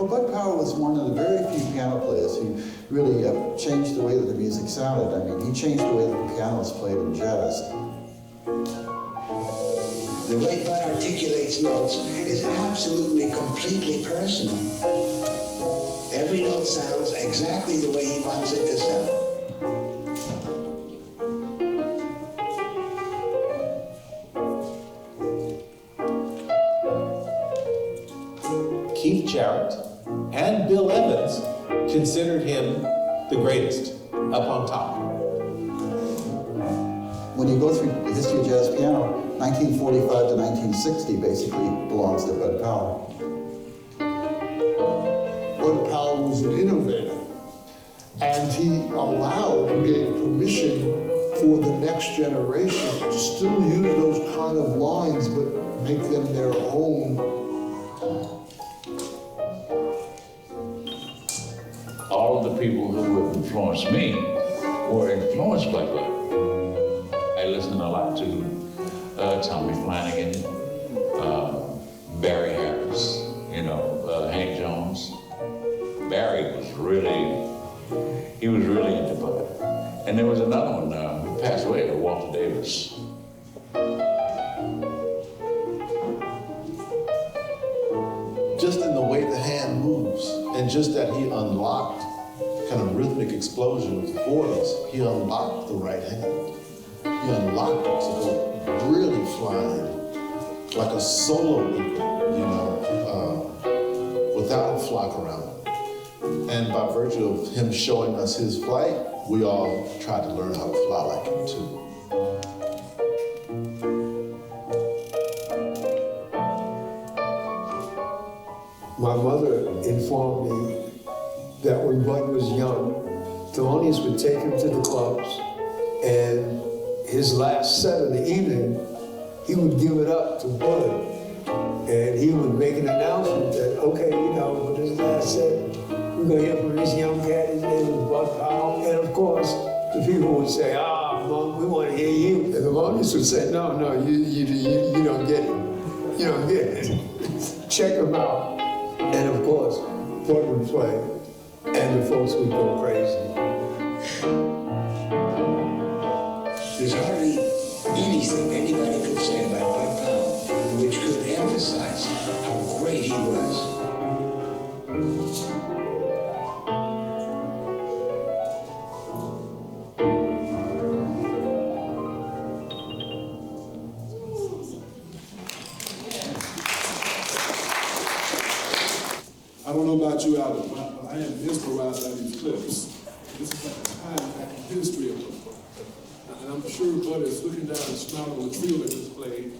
Well, Bud Powell was one of the very few piano players who really changed the way that the music sounded. I mean, he changed the way that the pianos played in jazz. The way Bud articulates notes is absolutely, completely personal. Every note sounds exactly the way he wants it to sound. Keith Jarrett and Bill Evans considered him the greatest up on top. When you go through the history of jazz piano, 1945 to 1960 basically belongs to Bud Powell. Bud Powell was an innovator, and he allowed and gave permission for the next generation to still use those kind of lines, but make them their own. All of the people who have influenced me were influenced by Bud. I listened a lot to Tommy Flanagan, Barry Harris, Hank Jones. Barry was really into Bud. And there was another one who passed away, Walter Davis. Just in the way the hand moves, and just that he unlocked kind of rhythmic explosion with the 40s, he unlocked the right hand. He unlocked it to go really flying, like a solo eagle, without a flock around him. And by virtue of him showing us his flight, we all tried to learn how to fly like him too. My mother informed me that when Bud was young, Thelonious would take him to the clubs, and his last set of the evening, he would give it up to Bud. And he would make an announcement that, okay, for this last set, we're gonna hear from this young cat, his name is Bud Powell. And of course, the people would say, Mom, we wanna hear you. And the Thelonious would say, no, you don't get it. You don't get it. Check him out. And of course, Bud would play, and the folks would go crazy. There's hardly anything anybody could say about Bud Powell which could emphasize how great he was. I don't know about you, Albert, but I am mesmerized by these clips. This is like a time back in history of them. And I'm sure Bud is looking down and smiling on the trio that just played.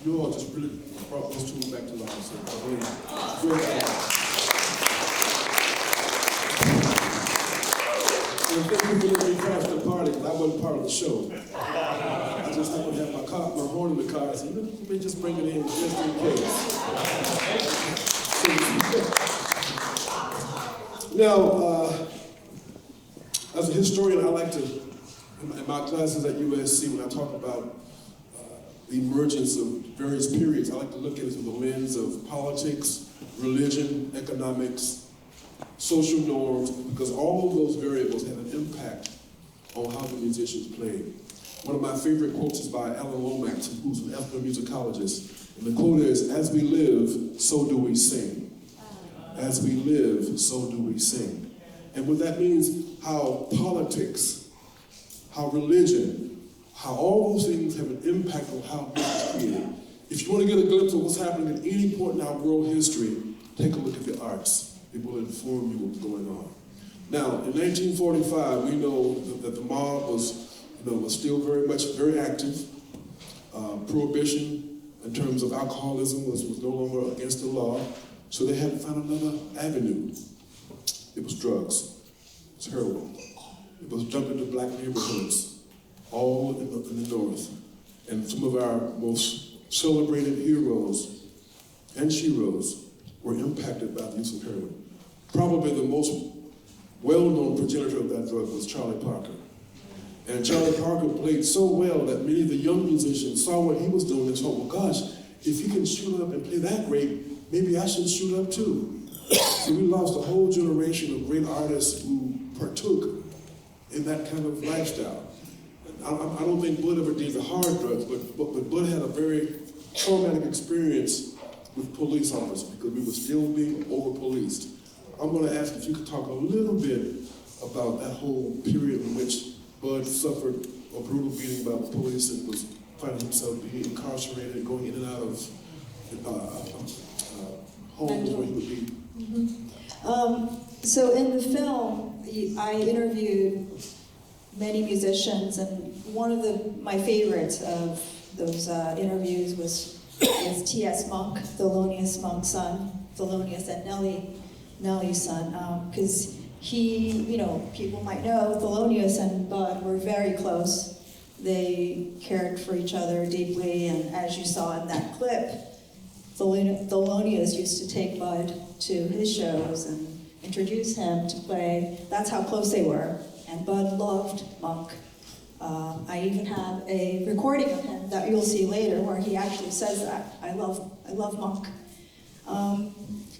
You all just really brought this tune back to life. So very proud. And thank you for letting me crash the party, because I wasn't part of the show. I just happened to have my horn in the car. I said, let me just bring it in just in case. Now, as a historian, I like to, in my classes at USC, when I talk about the emergence of various periods, I like to look at it through the lens of politics, religion, economics, social norms, because all of those variables had an impact on how the musicians played. One of my favorite quotes is by Alan Lomax, who's an ethnomusicologist, and the quote is, "As we live, so do we sing. As we live, so do we sing." And what that means, how politics, how religion, how all those things have an impact on how music is created. If you want to get a glimpse of what's happening at any point in our world history, take a look at the arts. It will inform you what's going on. Now, in 1945, we know that the mob was still very active. Prohibition in terms of alcoholism was no longer against the law. So they had to find another avenue. It was drugs. It was heroin. It was dumped into black neighborhoods, all in the North. And some of our most celebrated heroes and sheroes were impacted by the use of heroin. Probably the most well-known progenitor of that drug was Charlie Parker. And Charlie Parker played so well that many of the young musicians saw what he was doing and thought, well, gosh, if he can shoot up and play that great, maybe I should shoot up too. So we lost a whole generation of great artists who partook in that kind of lifestyle. I don't think Bud ever did the hard drugs, but Bud had a very traumatic experience with police officers because we were still being over-policed. I'm going to ask if you could talk a little bit about that whole period in which Bud suffered a brutal beating by the police and was finding himself being incarcerated, going in and out of homes where he would be. So in the film, I interviewed many musicians, and one of my favorites of those interviews was T.S. Monk, Thelonious Monk's son, Thelonious and Nellie's son, because he, people might know Thelonious and Bud were very close. They cared for each other deeply, and as you saw in that clip, Thelonious used to take Bud to his shows and introduce him to play. That's how close they were. And Bud loved Monk. I even have a recording of him that you'll see later where he actually says that. I love Monk.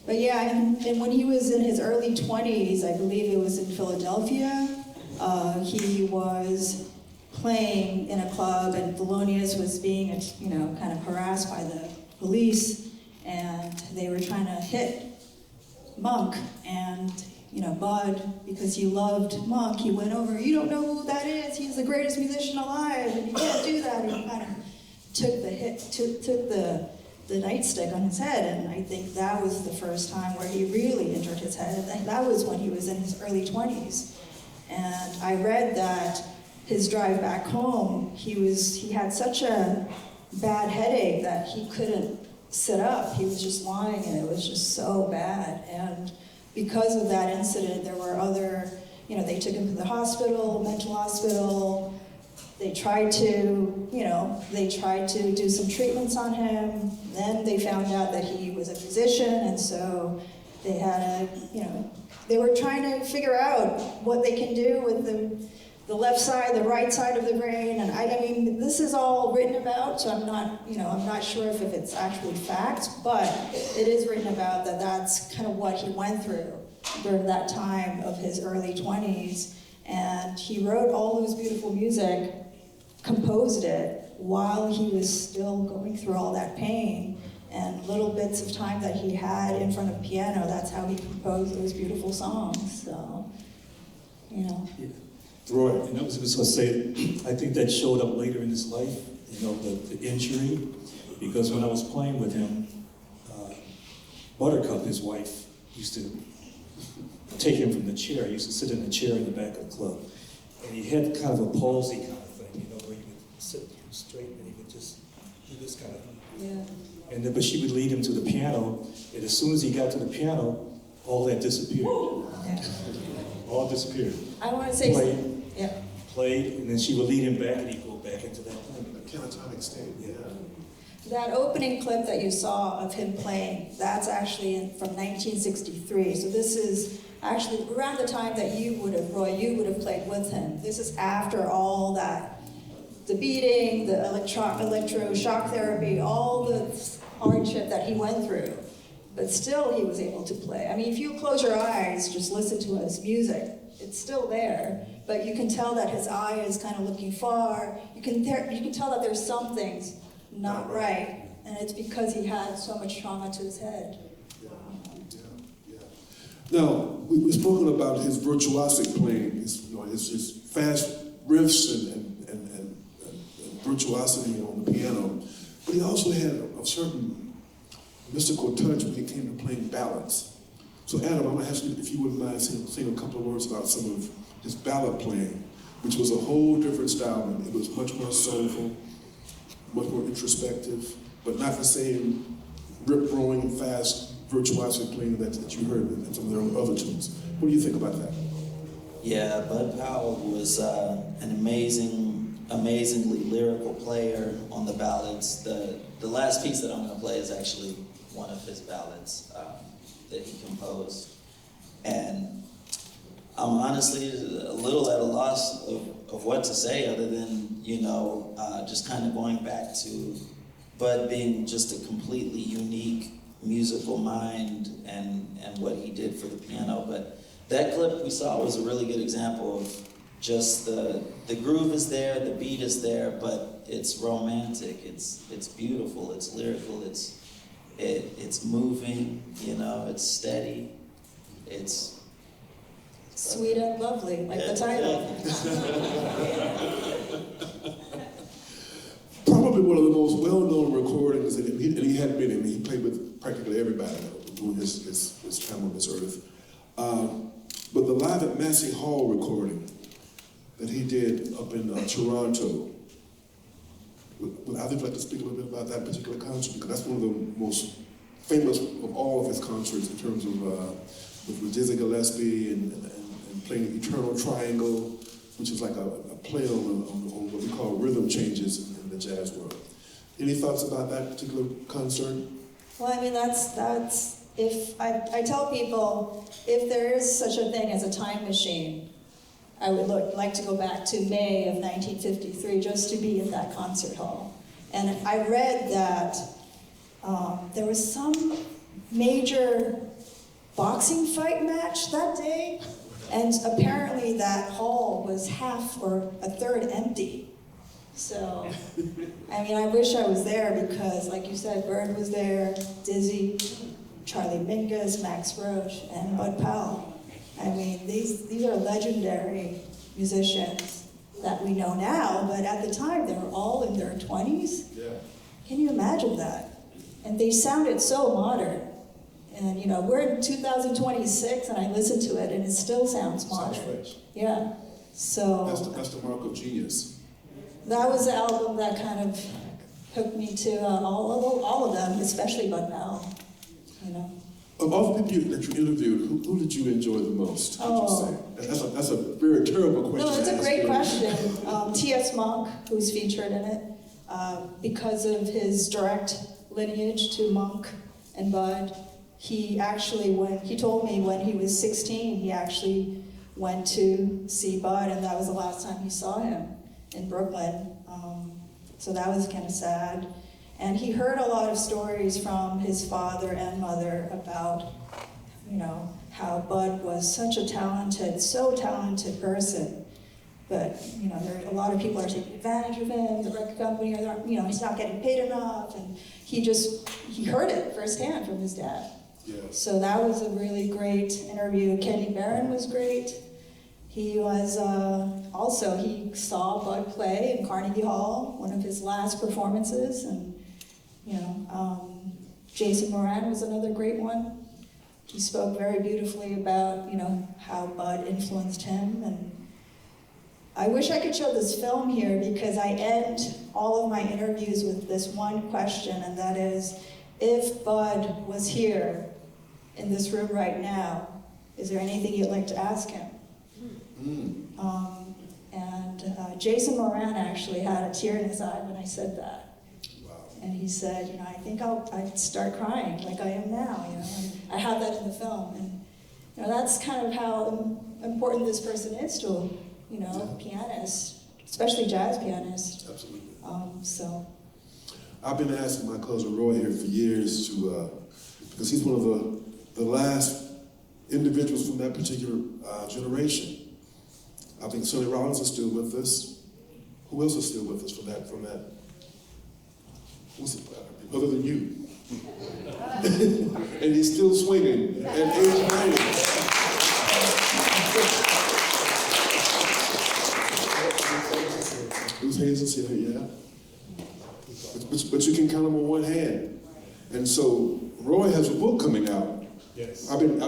But yeah, and when he was in his early 20s, I believe it was in Philadelphia, he was playing in a club, and Thelonious was being, kind of harassed by the police, and they were trying to hit Monk, and Bud, because he loved Monk, he went over, "You don't know who that is, he's the greatest musician alive, and you can't do that," and he kind of took the nightstick on his head, and I think that was the first time where he really injured his head, and that was when he was in his early 20s. And I read that his drive back home, he had such a bad headache that he couldn't sit up. He was just lying, and it was just so bad. And because of that incident, there were other, they took him to the hospital, mental hospital. They tried to do some treatments on him. Then they found out that he was a musician, and so they had they were trying to figure out what they can do with the left side, the right side of the brain, and I mean, this is all written about, so I'm not sure if it's actually fact, but it is written about that that's kind of what he went through during that time of his early 20s, and he wrote all his beautiful music, composed it while he was still going through all that pain, and little bits of time that he had in front of the piano, that's how he composed those beautiful songs, so, Yeah. Roy, and I was just going to say, I think that showed up later in his life, the injury, because when I was playing with him, Buttercup, his wife, used to take him from the chair. He used to sit in the chair in the back of the club. And he had kind of a palsy kind of thing, where he would sit straight and he would just do this kind of thing. yeah. And then, but she would lead him to the piano, and as soon as he got to the piano, all that disappeared. Yeah. All disappeared. I want to say something. Yeah. Played, and then she would lead him back, and he'd go back into that thing. A catatonic state. Yeah. That opening clip that you saw of him playing, that's actually from 1963. So this is actually around the time that Roy, you would have played with him. This is after all that, the beating, the electroshock therapy, all the hardship that he went through. But still he was able to play. I mean, if you close your eyes, just listen to his music, it's still there. But you can tell that his eye is kind of looking far. You can tell that there's some things not right, and it's because he had so much trauma to his head. Yeah. Now, we've spoken about his virtuosic playing, his fast riffs and virtuosity on the piano, but he also had a certain mystical touch when it came to playing ballads. So Adam, I'm going to ask you if you wouldn't mind saying a couple of words about some of his ballad playing, which was a whole different style, and it was much more soulful, much more introspective, but not the same rip-roaring, fast, virtuosic playing that you heard in some of their other tunes. What do you think about that? Yeah, Bud Powell was an amazingly lyrical player on the ballads. The last piece that I'm going to play is actually one of his ballads that he composed. And I'm honestly a little at a loss of what to say other than, just kind of going back to Bud being just a completely unique musical mind and what he did for the piano. But that clip we saw was a really good example of just the groove is there, the beat is there, but it's romantic, it's beautiful, it's lyrical, it's moving, you know, it's steady, it's Sweet and lovely, like the title. Probably one of the most well-known recordings, and he had many. I mean, he played with practically everybody during his time on this earth. But the Live at Massey Hall recording that he did up in Toronto. Would either like to speak a little bit about that particular concert? Because that's one of the most famous of all of his concerts in terms of with Dizzy Gillespie and playing Eternal Triangle, which is like a play on what we call rhythm changes in the jazz world. Any thoughts about that particular concert? Well, I mean, that's if I tell people, if there is such a thing as a time machine, I would like to go back to May of 1953 just to be in that concert hall. And I read that there was some major boxing fight match that day, and apparently that hall was half or a third empty. So, I mean, I wish I was there because, like you said, Bird was there, Dizzy, Charlie Mingus, Max Roach, and Bud Powell. I mean, these are legendary musicians that we know now, but at the time they were all in their 20s. Yeah. Can you imagine that? And they sounded so modern. And you know, we're in 2026 and I listen to it and it still sounds modern. Sounds fresh. Yeah. So That's the mark of genius. that was the album that kind of hooked me to all of them, especially Bud Powell, you know. Of all the people that you interviewed, who did you enjoy the most, would you say? That's a very terrible question. No, it's to a ask great you. question. T.S. Monk, who's featured in it, because of his direct lineage to Monk and Bud, he told me when he was 16, he actually went to see Bud, and that was the last time he saw him in Brooklyn. So that was kind of sad. And he heard a lot of stories from his father and mother about, you know, how Bud was such a so talented person. But, you know, a lot of people are taking advantage of him, the record company, or, you know, he's not getting paid enough. And he heard it firsthand from his dad. Yeah. So that was a really great interview. Kenny Barron was great. He was he saw Bud play in Carnegie Hall, one of his last performances, and you know, Jason Moran was another great one. He spoke very beautifully about, you know, how Bud influenced him. And I wish I could show this film here because I end all of my interviews with this one question, and that is, if Bud was here in this room right now, is there anything you'd like to ask him? Jason Moran actually had a tear in his eye when I said that. Wow. And he said, you know, I think I'd start crying like I am now, you know, and I have that in the film. And, you know, that's kind of how important this person is to, you know, pianists, especially jazz pianists. Absolutely. I've been asking my cousin Roy here for years because he's one of the last individuals from that particular generation. I think Sonny Rollins is still with us. Who else is still with us from that? What's it, other than you? And he's still swinging at age 90. Who's Hazel's here? Yeah. But you can count them on one hand. And so Roy has a book coming out. Yes. I've been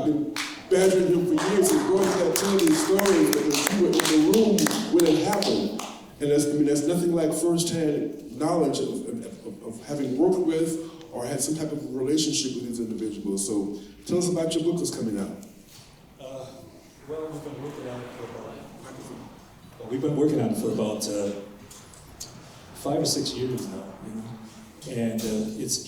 badgering him for years, and Roy's got to tell these stories because you were in the room when it happened. And that's nothing like firsthand knowledge of having worked with or had some type of relationship with these individuals. So tell us about your book that's coming out. Well, we've been working on it for about 5 or 6 years now, you know. And it's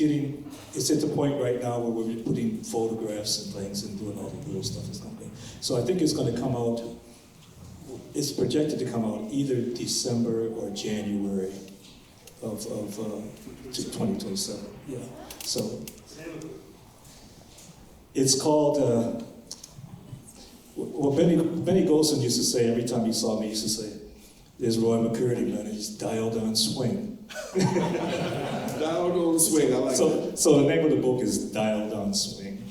at the point right now where we're putting photographs and things and doing all the little stuff that's going to be. So I think it's going to come out, it's projected to come out either December or January of 2027. Yeah. So It's called, well, Benny Golson used to say, every time he saw me, he used to say, there's Roy McCurdy, man, he's dialed on swing. Dialed on swing, I like that. So the name of the book is Dialed on Swing.